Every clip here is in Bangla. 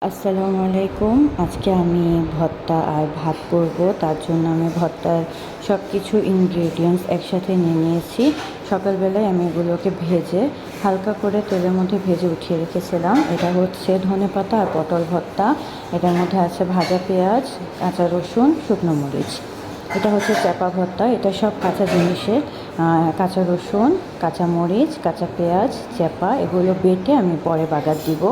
আসসালামু আলাইকুম। আজকে আমি ভর্তা আর ভাত করব, তার জন্য আমি ভর্তার সব কিছু ইনগ্রেডিয়েন্টস একসাথে নিয়ে নিয়েছি। সকালবেলায় আমি এগুলোকে ভেজে হালকা করে তেলের মধ্যে ভেজে উঠিয়ে রেখেছিলাম। এটা হচ্ছে ধনেপাতা আর পটল ভর্তা। এটার মধ্যে আছে ভাজা পেঁয়াজ, কাঁচা রসুন, শুকনো মরিচ। এটা হচ্ছে চাপা ভর্তা। এটা সব কাঁচা জিনিসের কাঁচা রসুন, কাঁচা মরিচ, কাঁচা পেঁয়াজ, চাপা এগুলো বেটে আমি পরে বাগার দিব।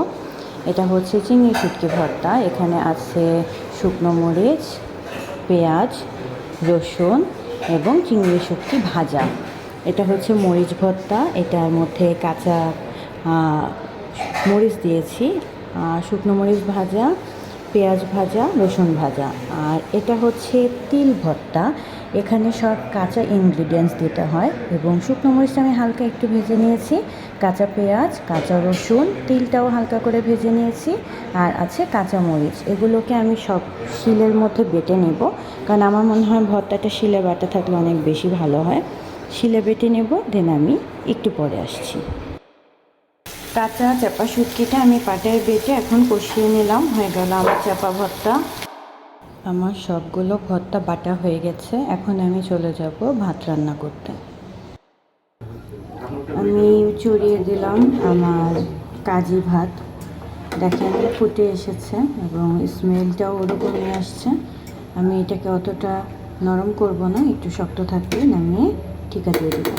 এটা হচ্ছে চিংড়ি শুটকি ভর্তা। এখানে আছে শুকনো মরিচ, পেঁয়াজ, রসুন এবং চিংড়ি শুটকি ভাজা। এটা হচ্ছে মরিচ ভর্তা। এটার মধ্যে কাঁচা মরিচ দিয়েছি, শুকনো মরিচ ভাজা, পেঁয়াজ ভাজা, রসুন ভাজা। আর এটা হচ্ছে তিল ভর্তা। এখানে সব কাঁচা ইনগ্রিডিয়েন্টস দিতে হয় এবং শুকনো মরিচটা আমি হালকা একটু ভেজে নিয়েছি, কাঁচা পেঁয়াজ, কাঁচা রসুন, তিলটাও হালকা করে ভেজে নিয়েছি, আর আছে কাঁচা মরিচ। এগুলোকে আমি সব শিলের মধ্যে বেটে নেব, কারণ আমার মনে হয় ভর্তাটা শিলে বাটা থাকলে অনেক বেশি ভালো হয়। শিলে বেটে নেব, দেন আমি একটু পরে আসছি। কাঁচা চাপা শুটকিটা আমি পাটায় বেটে এখন কষিয়ে নিলাম। হয়ে গেল আমার চাপা ভর্তা। আমার সবগুলো ভর্তা বাটা হয়ে গেছে। এখন আমি চলে যাব ভাত রান্না করতে। আমি চড়িয়ে দিলাম আমার কাজি ভাত। দেখেন ফুটে এসেছে এবং স্মেলটাও ওরকমই আসছে। আমি এটাকে অতটা নরম করব না, একটু শক্ত থাকলে নামিয়ে ঠিকা দিয়ে দেবো।